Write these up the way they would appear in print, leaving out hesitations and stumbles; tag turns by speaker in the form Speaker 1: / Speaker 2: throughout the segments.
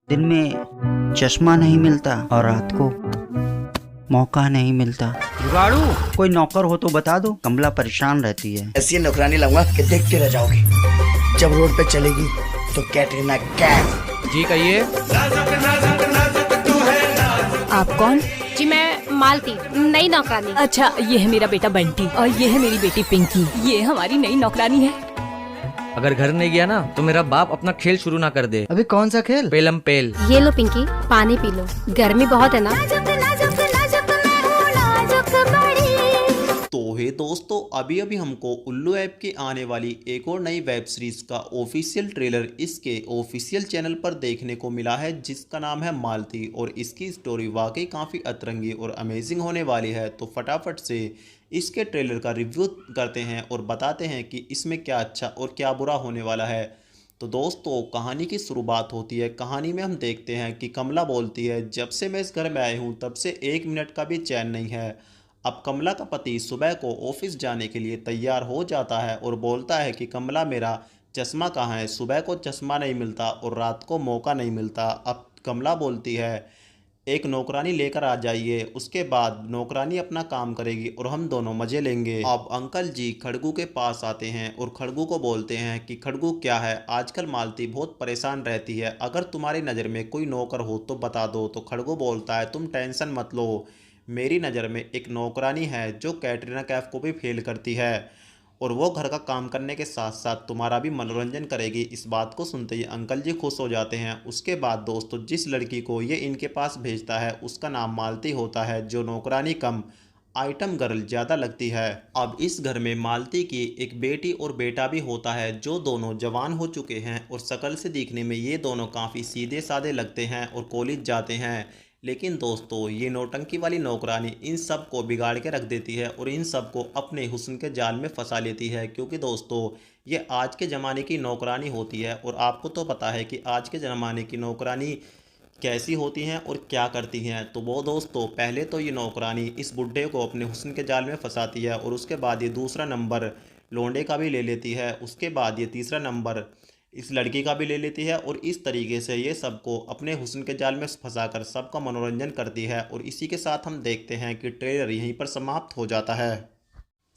Speaker 1: दिन में चश्मा नहीं मिलता और रात को मौका नहीं मिलता। जुगाड़ू, कोई नौकर हो तो बता दो, कमला परेशान रहती है।
Speaker 2: ऐसी नौकरानी लाऊंगा कि देखते रह जाओगे। जब रोड पे चलेगी तो कैटरीना कैफ।
Speaker 3: जी कहिए।
Speaker 4: आप कौन?
Speaker 5: जी मैं मालती, नई नौकरानी।
Speaker 4: अच्छा, ये है मेरा बेटा बंटी और ये है मेरी बेटी पिंकी। ये हमारी नई नौकरानी है।
Speaker 3: अगर घर नहीं गया ना तो मेरा बाप अपना खेल शुरू ना कर दे।
Speaker 6: अभी कौन सा खेल?
Speaker 3: पेलम पेल।
Speaker 5: ये लो पिंकी, पानी पी लो, गर्मी बहुत है ना।
Speaker 7: तो हे दोस्तों, अभी अभी हमको उल्लू ऐप की आने वाली एक और नई वेब सीरीज का ऑफिशियल ट्रेलर इसके ऑफिशियल चैनल पर देखने को मिला है, जिसका नाम है मालती। और इसकी स्टोरी वाकई काफ़ी अतरंगी और अमेजिंग होने वाली है। तो फटाफट से इसके ट्रेलर का रिव्यू करते हैं और बताते हैं कि इसमें क्या अच्छा और क्या बुरा होने वाला है। तो दोस्तों, कहानी की शुरुआत होती है। कहानी में हम देखते हैं कि कमला बोलती है, जब से मैं इस घर में आई हूँ तब से 1 मिनट का भी चैन नहीं है। अब कमला का पति सुबह को ऑफिस जाने के लिए तैयार हो जाता है और बोलता है कि कमला, मेरा चश्मा कहाँ है? सुबह को चश्मा नहीं मिलता और रात को मौका नहीं मिलता। अब कमला बोलती है, एक नौकरानी लेकर आ जाइए, उसके बाद नौकरानी अपना काम करेगी और हम दोनों मज़े लेंगे। अब अंकल जी खड़गू के पास आते हैं और खड़गू को बोलते हैं कि खड़गू, क्या है, आजकल मालती बहुत परेशान रहती है, अगर तुम्हारी नज़र में कोई नौकर हो तो बता दो। तो खड़गू बोलता है, तुम टेंशन मत लो, मेरी नज़र में एक नौकरानी है जो कैटरीना कैफ को भी फेल करती है और वो घर का काम करने के साथ साथ तुम्हारा भी मनोरंजन करेगी। इस बात को सुनते ही अंकल जी खुश हो जाते हैं। उसके बाद दोस्तों, जिस लड़की को ये इनके पास भेजता है उसका नाम मालती होता है, जो नौकरानी कम आइटम गर्ल ज़्यादा लगती है। अब इस घर में मालती की एक बेटी और बेटा भी होता है, जो दोनों जवान हो चुके हैं और शक्ल से दिखने में ये दोनों काफ़ी सीधे साधे लगते हैं और कॉलेज जाते हैं। लेकिन दोस्तों, ये नौटंकी वाली नौकरानी इन सब को बिगाड़ के रख देती है और इन सब को अपने हुस्न के जाल में फंसा लेती है। क्योंकि दोस्तों, ये आज के ज़माने की नौकरानी होती है और आपको तो पता है कि आज के ज़माने की नौकरानी कैसी होती हैं और क्या करती हैं। तो वो दोस्तों, पहले तो ये नौकरानी इस बुढ़े को अपने हुस्न के जाल में फंसाती है और उसके बाद ये दूसरा नंबर लौंडे का भी ले लेती है। उसके बाद ये तीसरा नंबर इस लड़की का भी ले लेती है और इस तरीके से ये सबको अपने हुस्न के जाल में फंसाकर सबका मनोरंजन करती है। और इसी के साथ हम देखते हैं कि ट्रेलर यहीं पर समाप्त हो जाता है।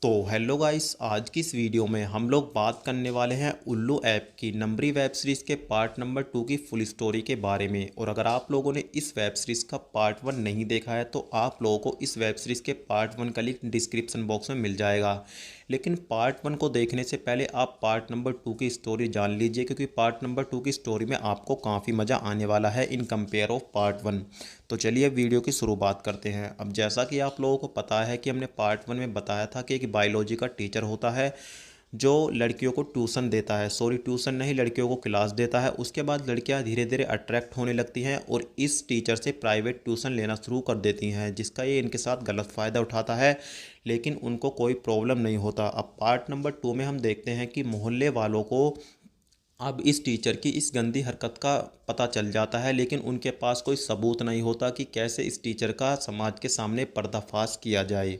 Speaker 7: तो हेलो गाइस, आज की इस वीडियो में हम लोग बात करने वाले हैं उल्लू ऐप की नंबरी वेब सीरीज़ के पार्ट नंबर 2 की फुल स्टोरी के बारे में। और अगर आप लोगों ने इस वेब सीरीज़ का पार्ट 1 नहीं देखा है तो आप लोगों को इस वेब सीरीज़ के पार्ट 1 का लिंक डिस्क्रिप्शन बॉक्स में मिल जाएगा। लेकिन पार्ट 1 को देखने से पहले आप पार्ट नंबर 2 की स्टोरी जान लीजिए, क्योंकि पार्ट नंबर 2 की स्टोरी में आपको काफ़ी मज़ा आने वाला है इन कंपेयर ऑफ पार्ट 1। तो चलिए वीडियो की शुरुआत करते हैं। अब जैसा कि आप लोगों को पता है कि हमने पार्ट 1 में बताया था कि एक बायोलॉजी का टीचर होता है जो लड़कियों को ट्यूशन देता है, ट्यूशन नहीं, लड़कियों को क्लास देता है। उसके बाद लड़कियां धीरे धीरे अट्रैक्ट होने लगती हैं और इस टीचर से प्राइवेट ट्यूशन लेना शुरू कर देती हैं, जिसका ये इनके साथ गलत फ़ायदा उठाता है, लेकिन उनको कोई प्रॉब्लम नहीं होता। अब पार्ट नंबर 2 में हम देखते हैं कि मोहल्ले वालों को अब इस टीचर की इस गंदी हरकत का पता चल जाता है, लेकिन उनके पास कोई सबूत नहीं होता कि कैसे इस टीचर का समाज के सामने पर्दाफाश किया जाए।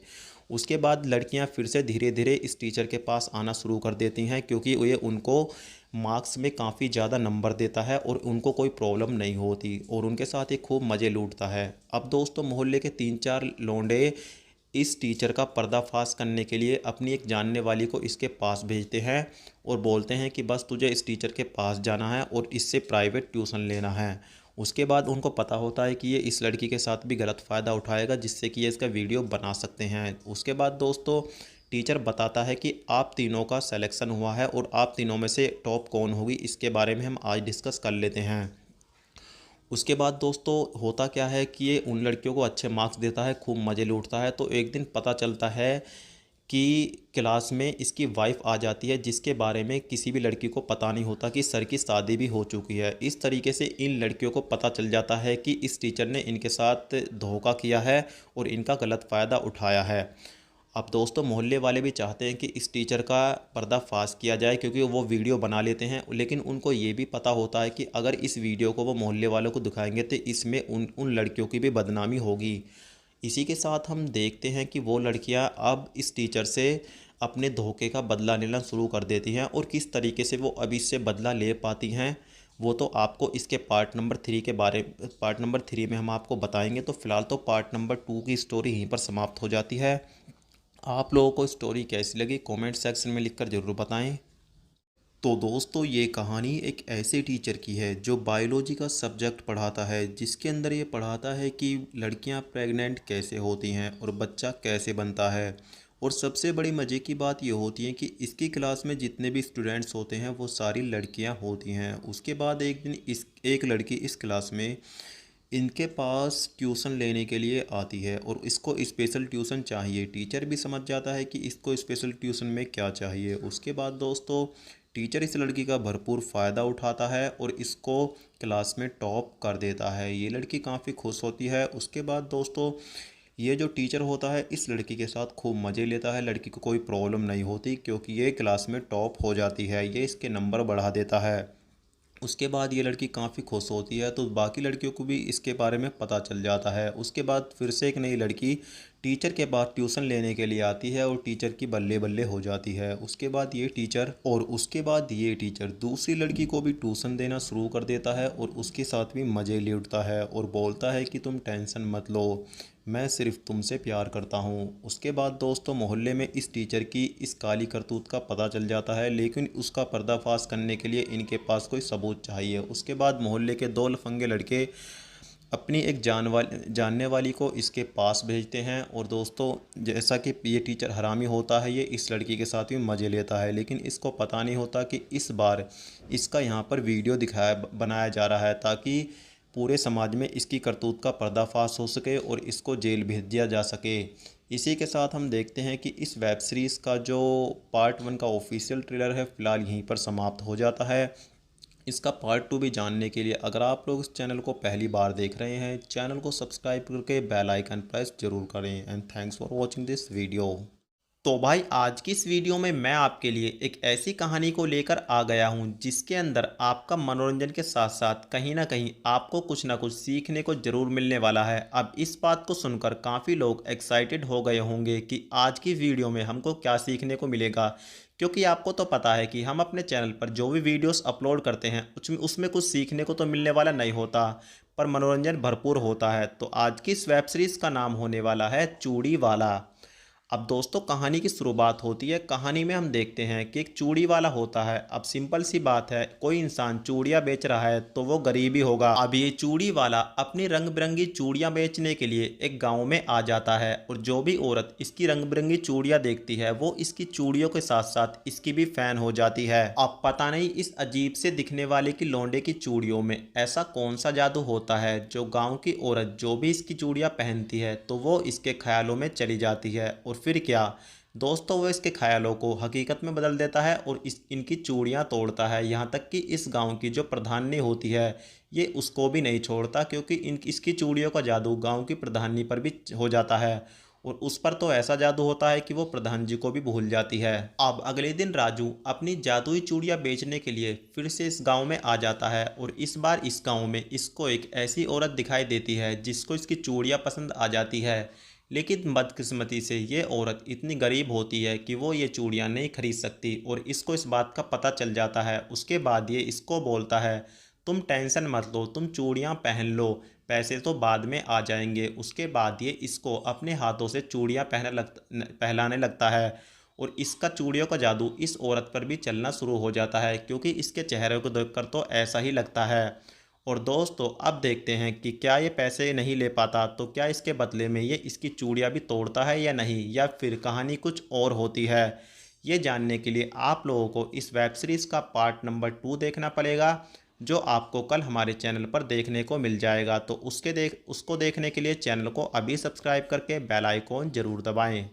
Speaker 7: उसके बाद लड़कियां फिर से धीरे धीरे इस टीचर के पास आना शुरू कर देती हैं, क्योंकि ये उनको मार्क्स में काफ़ी ज़्यादा नंबर देता है और उनको कोई प्रॉब्लम नहीं होती और उनके साथ ये खूब मज़े लूटता है। अब दोस्तों, मोहल्ले के 3-4 लौंडे इस टीचर का पर्दाफाश करने के लिए अपनी एक जानने वाली को इसके पास भेजते हैं और बोलते हैं कि बस तुझे इस टीचर के पास जाना है और इससे प्राइवेट ट्यूशन लेना है। उसके बाद उनको पता होता है कि ये इस लड़की के साथ भी गलत फ़ायदा उठाएगा, जिससे कि ये इसका वीडियो बना सकते हैं। उसके बाद दोस्तों, टीचर बताता है कि आप तीनों का सिलेक्शन हुआ है और आप तीनों में से टॉप कौन होगी, इसके बारे में हम आज डिस्कस कर लेते हैं। उसके बाद दोस्तों, होता क्या है कि ये उन लड़कियों को अच्छे मार्क्स देता है, खूब मज़े लूटता है। तो एक दिन पता चलता है कि क्लास में इसकी वाइफ आ जाती है, जिसके बारे में किसी भी लड़की को पता नहीं होता कि सर की शादी भी हो चुकी है। इस तरीके से इन लड़कियों को पता चल जाता है कि इस टीचर ने इनके साथ धोखा किया है और इनका गलत फ़ायदा उठाया है। अब दोस्तों, मोहल्ले वाले भी चाहते हैं कि इस टीचर का पर्दाफाश किया जाए, क्योंकि वो वीडियो बना लेते हैं, लेकिन उनको ये भी पता होता है कि अगर इस वीडियो को वो मोहल्ले वालों को दिखाएंगे तो इसमें उन लड़कियों की भी बदनामी होगी। इसी के साथ हम देखते हैं कि वो लड़कियां अब इस टीचर से अपने धोखे का बदला लेना शुरू कर देती हैं और किस तरीके से वो अब इससे बदला ले पाती हैं वो तो आपको इसके पार्ट नंबर 3 में हम आपको बताएंगे। तो फिलहाल तो पार्ट नंबर 2 की स्टोरी यहीं पर समाप्त हो जाती है। आप लोगों को स्टोरी कैसी लगी कमेंट सेक्शन में लिखकर ज़रूर बताएं। तो दोस्तों, ये कहानी एक ऐसे टीचर की है जो बायोलॉजी का सब्जेक्ट पढ़ाता है, जिसके अंदर ये पढ़ाता है कि लड़कियां प्रेग्नेंट कैसे होती हैं और बच्चा कैसे बनता है। और सबसे बड़ी मज़े की बात ये होती है कि इसकी क्लास में जितने भी स्टूडेंट्स होते हैं वो सारी लड़कियां होती हैं। उसके बाद एक दिन एक लड़की इस क्लास में इनके पास ट्यूशन लेने के लिए आती है और इसको स्पेशल ट्यूशन चाहिए। टीचर भी समझ जाता है कि इसको स्पेशल ट्यूशन में क्या चाहिए। उसके बाद दोस्तों, टीचर इस लड़की का भरपूर फ़ायदा उठाता है और इसको क्लास में टॉप कर देता है। ये लड़की काफ़ी खुश होती है। उसके बाद दोस्तों, ये जो टीचर होता है इस लड़की के साथ खूब मज़े लेता है। लड़की को कोई प्रॉब्लम नहीं होती क्योंकि ये क्लास में टॉप हो जाती है। ये इसके नंबर बढ़ा देता है। उसके बाद ये लड़की काफ़ी खुश होती है, तो बाकी लड़कियों को भी इसके बारे में पता चल जाता है। उसके बाद फिर से एक नई लड़की टीचर के पास ट्यूशन लेने के लिए आती है और टीचर की बल्ले बल्ले हो जाती है। उसके बाद ये टीचर दूसरी लड़की को भी ट्यूशन देना शुरू कर देता है और उसके साथ भी मज़े ले उठता है और बोलता है कि तुम टेंशन मत लो, मैं सिर्फ तुमसे प्यार करता हूँ। उसके बाद दोस्तों, मोहल्ले में इस टीचर की इस काली करतूत का पता चल जाता है, लेकिन उसका पर्दाफाश करने के लिए इनके पास कोई सबूत चाहिए। उसके बाद मोहल्ले के 2 लफंगे लड़के अपनी एक जानने वाली को इसके पास भेजते हैं। और दोस्तों, जैसा कि ये टीचर हरामी होता है, ये इस लड़की के साथ भी मज़े लेता है, लेकिन इसको पता नहीं होता कि इस बार इसका यहाँ पर वीडियो बनाया जा रहा है ताकि पूरे समाज में इसकी करतूत का पर्दाफाश हो सके और इसको जेल भेज दिया जा सके। इसी के साथ हम देखते हैं कि इस वेब सीरीज़ का जो पार्ट 1 का ऑफिशियल ट्रेलर है फ़िलहाल यहीं पर समाप्त हो जाता है। इसका पार्ट 2 भी जानने के लिए अगर आप लोग इस चैनल को पहली बार देख रहे हैं, चैनल को सब्सक्राइब करके बेल आइकन प्रेस जरूर करें। And thanks for watching this video. तो भाई, आज की इस वीडियो में मैं आपके लिए एक ऐसी कहानी को लेकर आ गया हूं जिसके अंदर आपका मनोरंजन के साथ साथ कहीं ना कहीं आपको कुछ ना कुछ सीखने को ज़रूर मिलने वाला है। अब इस बात को सुनकर काफ़ी लोग एक्साइटेड हो गए होंगे कि आज की वीडियो में हमको क्या सीखने को मिलेगा, क्योंकि आपको तो पता है कि हम अपने चैनल पर जो भी वीडियोस अपलोड करते हैं उसमें कुछ सीखने को तो मिलने वाला नहीं होता, पर मनोरंजन भरपूर होता है। तो आज की इस वेब सीरीज़ का नाम होने वाला है चूड़ी वाला। अब दोस्तों, कहानी की शुरुआत होती है। कहानी में हम देखते हैं कि एक चूड़ी वाला होता है। अब सिंपल सी बात है, कोई इंसान चूड़ियाँ बेच रहा है तो वो गरीब ही होगा। अब ये चूड़ी वाला अपनी रंग बिरंगी चूड़ियाँ बेचने के लिए एक गांव में आ जाता है और जो भी औरत इसकी रंग बिरंगी चूड़ियाँ देखती है वो इसकी चूड़ियों के साथ साथ इसकी भी फैन हो जाती है। अब पता नहीं इस अजीब से दिखने वाले की लौंडे की चूड़ियों में ऐसा कौन सा जादू होता है जो गाँव की औरत जो भी इसकी चूड़ियाँ पहनती है तो वो इसके ख्यालों में चली जाती है। और फिर क्या दोस्तों, वो इसके ख्यालों को हकीकत में बदल देता है और इनकी चूड़ियाँ तोड़ता है। यहाँ तक कि इस गांव की जो प्रधानी होती है ये उसको भी नहीं छोड़ता, क्योंकि इसकी चूड़ियों का जादू गांव की प्रधानी पर भी हो जाता है और उस पर तो ऐसा जादू होता है कि वो प्रधान जी को भी भूल जाती है। अब अगले दिन राजू अपनी जादुई चूड़ियाँ बेचने के लिए फिर से इस गाँव में आ जाता है और इस बार इस गाँव में इसको एक ऐसी औरत दिखाई देती है जिसको इसकी चूड़ियाँ पसंद आ जाती है। लेकिन बदकिस्मती से ये औरत इतनी गरीब होती है कि वो ये चूड़ियाँ नहीं खरीद सकती और इसको इस बात का पता चल जाता है। उसके बाद ये इसको बोलता है, तुम टेंशन मत लो, तुम चूड़ियाँ पहन लो, पैसे तो बाद में आ जाएंगे। उसके बाद ये इसको अपने हाथों से चूड़ियाँ पहनाने लगता है और इसका चूड़ियों का जादू इस औरत पर भी चलना शुरू हो जाता है, क्योंकि इसके चेहरे को देखकर तो ऐसा ही लगता है। और दोस्तों, अब देखते हैं कि क्या ये पैसे नहीं ले पाता तो क्या इसके बदले में ये इसकी चूड़ियाँ भी तोड़ता है या नहीं, या फिर कहानी कुछ और होती है। ये जानने के लिए आप लोगों को इस वेब सीरीज़ का पार्ट नंबर 2 देखना पड़ेगा, जो आपको कल हमारे चैनल पर देखने को मिल जाएगा। तो उसको देखने के लिए चैनल को अभी सब्सक्राइब करके बेल आइकॉन ज़रूर दबाएँ।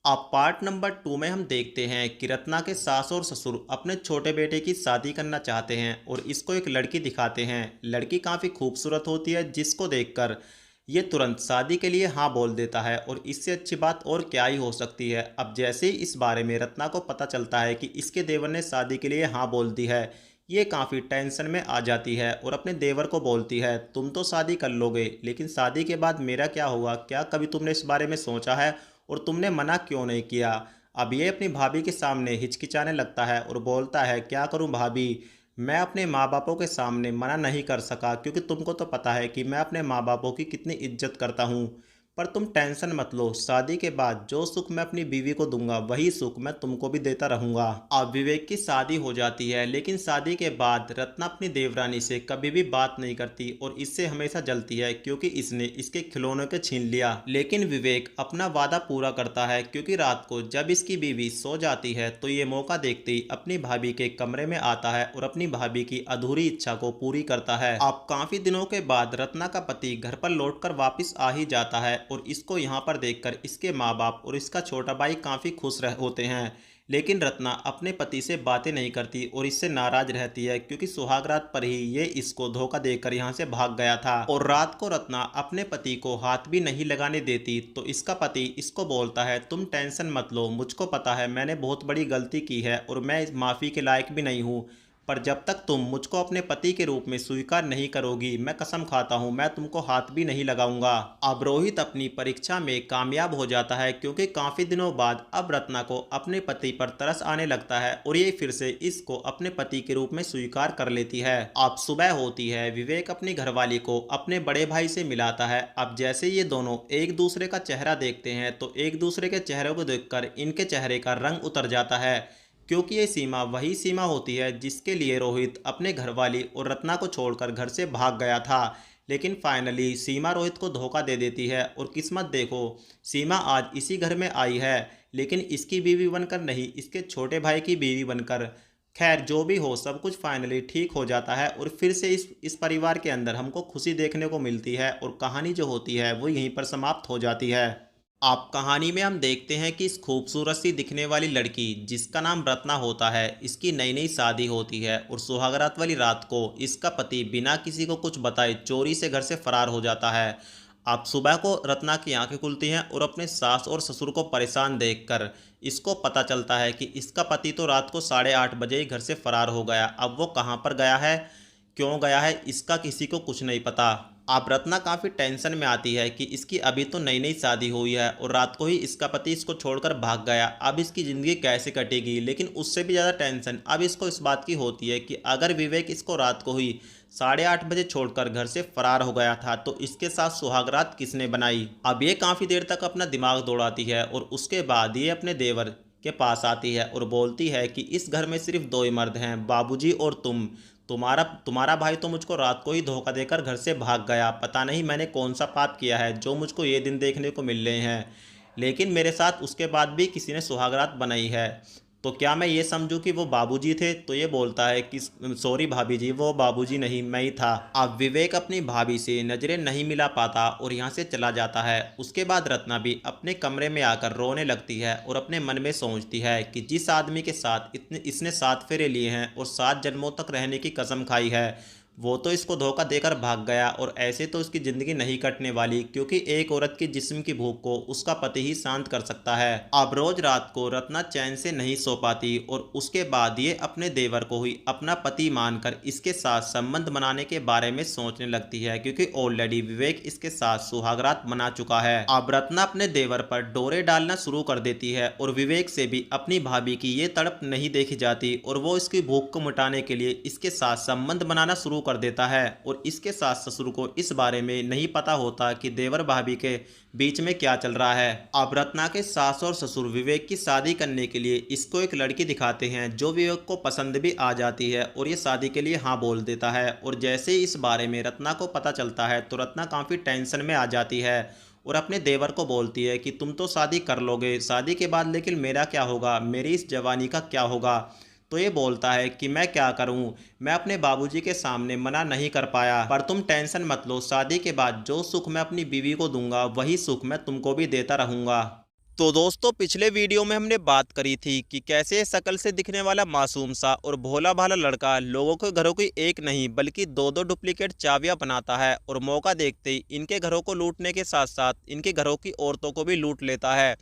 Speaker 7: अब पार्ट नंबर 2 में हम देखते हैं कि रत्ना के सास और ससुर अपने छोटे बेटे की शादी करना चाहते हैं और इसको एक लड़की दिखाते हैं। लड़की काफ़ी खूबसूरत होती है, जिसको देखकर ये तुरंत शादी के लिए हाँ बोल देता है और इससे अच्छी बात और क्या ही हो सकती है। अब जैसे ही इस बारे में रत्ना को पता चलता है कि इसके देवर ने शादी के लिए हाँ बोल दी है, ये काफ़ी टेंशन में आ जाती है और अपने देवर को बोलती है, तुम तो शादी कर लोगे, लेकिन शादी के बाद मेरा क्या होगा? क्या कभी तुमने इस बारे में सोचा है और तुमने मना क्यों नहीं किया? अब ये अपनी भाभी के सामने हिचकिचाने लगता है और बोलता है, क्या करूं भाभी, मैं अपने माँ बापों के सामने मना नहीं कर सका क्योंकि तुमको तो पता है कि मैं अपने माँ बापों की कितनी इज्जत करता हूँ। पर तुम टेंशन मत लो, शादी के बाद जो सुख मैं अपनी बीवी को दूंगा वही सुख मैं तुमको भी देता रहूंगा। अब विवेक की शादी हो जाती है, लेकिन शादी के बाद रत्ना अपनी देवरानी से कभी भी बात नहीं करती और इससे हमेशा जलती है क्योंकि इसने इसके खिलौनों के छीन लिया। लेकिन विवेक अपना वादा पूरा करता है क्योंकि रात को जब इसकी बीवी सो जाती है तो ये मौका देखते ही अपनी भाभी के कमरे में आता है और अपनी भाभी की अधूरी इच्छा को पूरी करता है। अब काफी दिनों के बाद रत्ना का पति घर पर लौटकर वापिस आ ही जाता है और इसको यहाँ पर देखकर इसके माँ बाप और इसका छोटा भाई काफ़ी खुश होते हैं। लेकिन रत्ना अपने पति से बातें नहीं करती और इससे नाराज रहती है क्योंकि सुहागरात पर ही ये इसको धोखा देकर यहाँ से भाग गया था। और रात को रत्ना अपने पति को हाथ भी नहीं लगाने देती तो इसका पति इसको बोलता है, तुम टेंशन मत लो, मुझको पता है मैंने बहुत बड़ी गलती की है और मैं इस माफ़ी के लायक भी नहीं हूँ, पर जब तक तुम मुझको अपने पति के रूप में स्वीकार नहीं करोगी मैं कसम खाता हूँ मैं तुमको हाथ भी नहीं लगाऊंगा। अब रोहित अपनी परीक्षा में कामयाब हो जाता है क्योंकि काफ़ी दिनों बाद अब रत्ना को अपने पति पर तरस आने लगता है और ये फिर से इसको अपने पति के रूप में स्वीकार कर लेती है। अब सुबह होती है, विवेक अपनी घरवाली को अपने बड़े भाई से मिलाता है। अब जैसे ये दोनों एक दूसरे का चेहरा देखते हैं तो एक दूसरे के चेहरे को देखकर इनके चेहरे का रंग उतर जाता है क्योंकि ये सीमा वही सीमा होती है जिसके लिए रोहित अपने घरवाली और रत्ना को छोड़कर घर से भाग गया था। लेकिन फाइनली सीमा रोहित को धोखा दे देती है और किस्मत देखो, सीमा आज इसी घर में आई है लेकिन इसकी बीवी बनकर नहीं, इसके छोटे भाई की बीवी बनकर। खैर जो भी हो, सब कुछ फाइनली ठीक हो जाता है और फिर से इस परिवार के अंदर हमको खुशी देखने को मिलती है और कहानी जो होती है वो यहीं पर समाप्त हो जाती है। आप कहानी में हम देखते हैं कि इस खूबसूरत सी दिखने वाली लड़की जिसका नाम रत्ना होता है, इसकी नई नई शादी होती है और सुहागरात वाली रात को इसका पति बिना किसी को कुछ बताए चोरी से घर से फरार हो जाता है। अब सुबह को रत्ना की आंखें खुलती हैं और अपने सास और ससुर को परेशान देखकर इसको पता चलता है कि इसका पति तो रात को 8:30 बजे ही घर से फरार हो गया। अब वो कहाँ पर गया है, क्यों गया है, इसका किसी को कुछ नहीं पता। अब रत्ना काफ़ी टेंशन में आती है कि इसकी अभी तो नई नई शादी हुई है और रात को ही इसका पति इसको छोड़कर भाग गया, अब इसकी ज़िंदगी कैसे कटेगी। लेकिन उससे भी ज़्यादा टेंशन अब इसको इस बात की होती है कि अगर विवेक इसको रात को ही 8:30 बजे छोड़कर घर से फरार हो गया था तो इसके साथ सुहागरात किसने बनाई। अब ये काफ़ी देर तक अपना दिमाग दौड़ाती है और उसके बाद ये अपने देवर के पास आती है और बोलती है कि इस घर में सिर्फ 2 ही मर्द हैं, बाबूजी और तुम्हारा भाई तो मुझको रात को ही धोखा देकर घर से भाग गया। पता नहीं मैंने कौन सा पाप किया है जो मुझको ये दिन देखने को मिल रहे हैं, लेकिन मेरे साथ उसके बाद भी किसी ने सुहागरात बनाई है। तो क्या मैं ये समझूं कि वो बाबूजी थे। तो ये बोलता है कि सॉरी भाभी जी, वो बाबूजी नहीं, मैं ही था। अब विवेक अपनी भाभी से नज़रें नहीं मिला पाता और यहाँ से चला जाता है। उसके बाद रत्ना भी अपने कमरे में आकर रोने लगती है और अपने मन में सोचती है कि जिस आदमी के साथ इसने 7 फेरे लिए हैं और 7 जन्मों तक रहने की कसम खाई है वो तो इसको धोखा देकर भाग गया और ऐसे तो उसकी ज़िंदगी नहीं कटने वाली, क्योंकि एक औरत की जिस्म की भूख को उसका पति ही शांत कर सकता है। अब रोज रात को रत्ना चैन से नहीं सो पाती और उसके बाद ये अपने देवर को ही अपना पति मानकर इसके साथ संबंध बनाने के बारे में सोचने लगती है, क्योंकि ऑलरेडी विवेक इसके साथ सुहागरात मना चुका है। अब रत्ना अपने देवर पर डोरे डालना शुरू कर देती है और विवेक से भी अपनी भाभी की ये तड़प नहीं देखी जाती और वो इसकी भूख को मिटाने के लिए इसके साथ संबंध बनाना शुरू कर देता है। और इसके सास ससुर को इस बारे में नहीं पता होता कि देवर भाभी के बीच में क्या चल रहा है। अब रत्ना के सास और ससुर विवेक की शादी करने के लिए इसको एक लड़की दिखाते हैं जो विवेक को पसंद भी आ जाती है और ये शादी के लिए हाँ बोल देता है। और जैसे ही इस बारे में रत्ना को पता चलता है तो रत्ना काफ़ी टेंशन में आ जाती है और अपने देवर को बोलती है कि तुम तो शादी कर लोगे, शादी के बाद लेकिन मेरा क्या होगा, मेरी इस जवानी का क्या होगा। तो ये बोलता है कि मैं क्या करूं, मैं अपने बाबूजी के सामने मना नहीं कर पाया, पर तुम टेंशन मत लो, शादी के बाद जो सुख मैं अपनी बीवी को दूंगा वही सुख मैं तुमको भी देता रहूंगा। तो दोस्तों, पिछले वीडियो में हमने बात करी थी कि कैसे शकल से दिखने वाला मासूम सा और भोला भाला लड़का लोगों के घरों की एक नहीं बल्कि 2-2 डुप्लीकेट चाबियां बनाता है और मौका देखते ही इनके घरों को लूटने के साथ साथ इनके घरों की औरतों को भी लूट लेता है।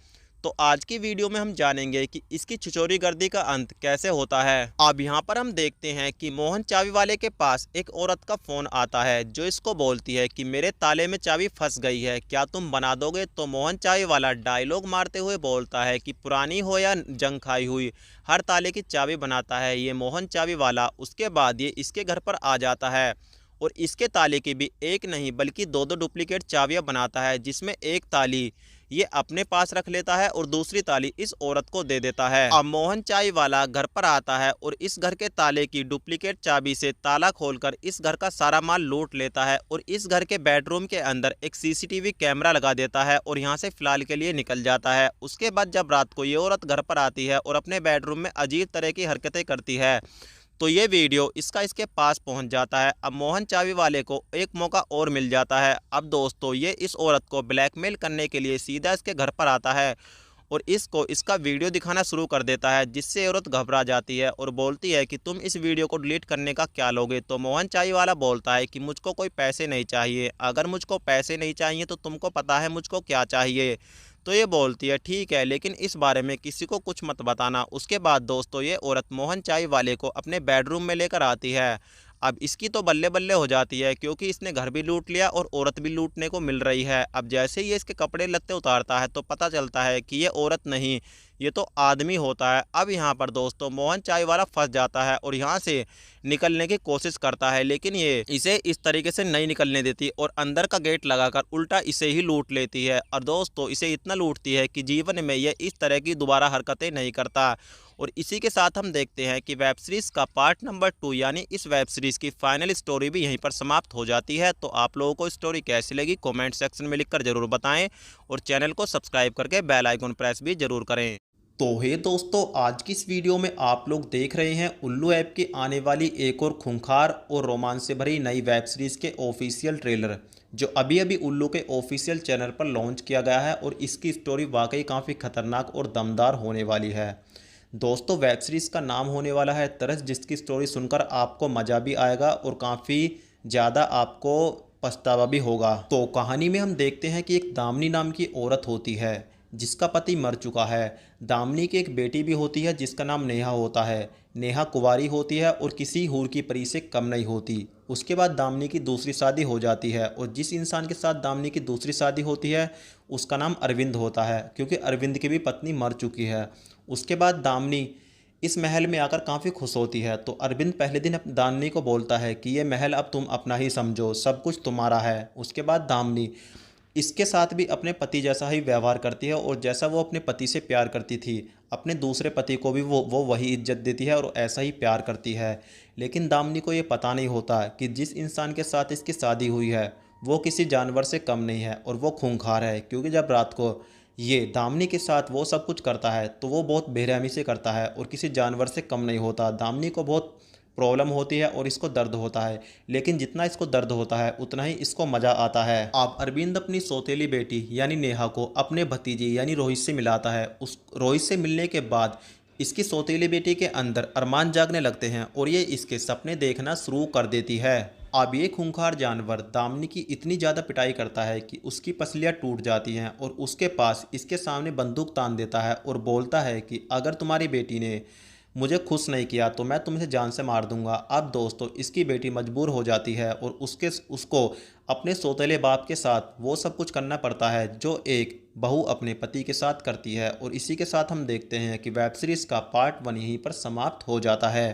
Speaker 7: तो आज की वीडियो में हम जानेंगे कि इसकी छिछोरीगर्दी का अंत कैसे होता है। अब यहाँ पर हम देखते हैं कि मोहन चाबी वाले के पास एक औरत का फोन आता है जो इसको बोलती है कि मेरे ताले में चाबी फंस गई है, क्या तुम बना दोगे। तो मोहन चाबी वाला डायलॉग मारते हुए बोलता है कि पुरानी हो या जंग खाई हुई, हर ताले की चाबी बनाता है ये मोहन चाबी वाला। उसके बाद ये इसके घर पर आ जाता है और इसके ताले की भी एक नहीं बल्कि दो डुप्लीकेट चाबियां बनाता है, जिसमें एक ताली ये अपने पास रख लेता है और दूसरी ताली इस औरत को दे देता है। अब मोहन चाबी वाला घर पर आता है और इस घर के ताले की डुप्लीकेट चाबी से ताला खोलकर इस घर का सारा माल लूट लेता है और इस घर के बेडरूम के अंदर एक सीसीटीवी कैमरा लगा देता है और यहाँ से फिलहाल के लिए निकल जाता है। उसके बाद जब रात को ये औरत घर पर आती है और अपने बेडरूम में अजीब तरह की हरकतें करती है तो ये वीडियो इसके पास पहुंच जाता है। अब मोहन चाबी वाले को एक मौका और मिल जाता है। अब दोस्तों ये इस औरत को ब्लैकमेल करने के लिए सीधा इसके घर पर आता है और इसको इसका वीडियो दिखाना शुरू कर देता है, जिससे औरत घबरा जाती है और बोलती है कि तुम इस वीडियो को डिलीट करने का क्या लोगे। तो मोहन चाबी वाला बोलता है कि मुझको कोई पैसे नहीं चाहिए, अगर मुझको पैसे नहीं चाहिए तो तुमको पता है मुझको क्या चाहिए। तो ये बोलती है ठीक है, लेकिन इस बारे में किसी को कुछ मत बताना। उसके बाद दोस्तों ये औरत मोहन चाबी वाले को अपने बेडरूम में लेकर आती है। अब इसकी तो बल्ले बल्ले हो जाती है क्योंकि इसने घर भी लूट लिया और औरत भी लूटने को मिल रही है। अब जैसे ही ये इसके कपड़े लत्ते उतारता है तो पता चलता है कि ये औरत नहीं, ये तो आदमी होता है। अब यहाँ पर दोस्तों मोहन चाबी वाला फंस जाता है और यहाँ से निकलने की कोशिश करता है, लेकिन ये इसे इस तरीके से नहीं निकलने देती और अंदर का गेट लगाकर उल्टा इसे ही लूट लेती है। और दोस्तों इसे इतना लूटती है कि जीवन में ये इस तरह की दोबारा हरकतें नहीं करता। और इसी के साथ हम देखते हैं कि वेब सीरीज़ का पार्ट नंबर 2 यानी इस वेब सीरीज़ की फाइनल स्टोरी भी यहीं पर समाप्त हो जाती है। तो आप लोगों को स्टोरी कैसी लगी कमेंट सेक्शन में लिखकर ज़रूर बताएं और चैनल को सब्सक्राइब करके बेल आइकन प्रेस भी ज़रूर करें। तो हे दोस्तों, आज की इस वीडियो में आप लोग देख रहे हैं उल्लू ऐप की आने वाली एक और खूंखार और रोमांच से भरी नई वेब सीरीज़ के ऑफिशियल ट्रेलर, जो अभी अभी उल्लू के ऑफिशियल चैनल पर लॉन्च किया गया है और इसकी स्टोरी वाकई काफ़ी खतरनाक और दमदार होने वाली है। दोस्तों वेब सीरीज़ का नाम होने वाला है तरस, जिसकी स्टोरी सुनकर आपको मज़ा भी आएगा और काफ़ी ज़्यादा आपको पछतावा भी होगा। तो कहानी में हम देखते हैं कि एक दामिनी नाम की औरत होती है जिसका पति मर चुका है। दामिनी की एक बेटी भी होती है जिसका नाम नेहा होता है। नेहा कुंवारी होती है और किसी हूर की परी से कम नहीं होती। उसके बाद दामिनी की दूसरी शादी हो जाती है और जिस इंसान के साथ दामिनी की दूसरी शादी होती है उसका नाम अरविंद होता है, क्योंकि अरविंद की भी पत्नी मर चुकी है। उसके बाद दामिनी इस महल में आकर काफ़ी खुश होती है। तो अरविंद पहले दिन दामिनी को बोलता है कि ये महल अब तुम अपना ही समझो, सब कुछ तुम्हारा है। उसके बाद दामिनी इसके साथ भी अपने पति जैसा ही व्यवहार करती है और जैसा वो अपने पति से प्यार करती थी अपने दूसरे पति को भी वो वही इज्जत देती है और ऐसा ही प्यार करती है। लेकिन दामिनी को ये पता नहीं होता कि जिस इंसान के साथ इसकी शादी हुई है वो किसी जानवर से कम नहीं है और वो खूंखार है, क्योंकि जब रात को ये दामिनी के साथ वो सब कुछ करता है तो वो बहुत बेरहमी से करता है और किसी जानवर से कम नहीं होता। दामिनी को बहुत प्रॉब्लम होती है और इसको दर्द होता है, लेकिन जितना इसको दर्द होता है उतना ही इसको मज़ा आता है। अब अरविंद अपनी सौतेली बेटी यानी नेहा को अपने भतीजे यानी रोहित से मिलाता है। उस रोहित से मिलने के बाद इसकी सौतेली बेटी के अंदर अरमान जागने लगते हैं और ये इसके सपने देखना शुरू कर देती है। अब ये खूंखार जानवर दामिनी की इतनी ज़्यादा पिटाई करता है कि उसकी पसलियाँ टूट जाती हैं और उसके पास इसके सामने बंदूक तान देता है और बोलता है कि अगर तुम्हारी बेटी ने मुझे खुश नहीं किया तो मैं तुम्हें जान से मार दूंगा। अब दोस्तों इसकी बेटी मजबूर हो जाती है और उसको अपने सौतेले बाप के साथ वो सब कुछ करना पड़ता है जो एक बहू अपने पति के साथ करती है। और इसी के साथ हम देखते हैं कि वेब सीरीज़ का पार्ट 1 यहीं पर समाप्त हो जाता है।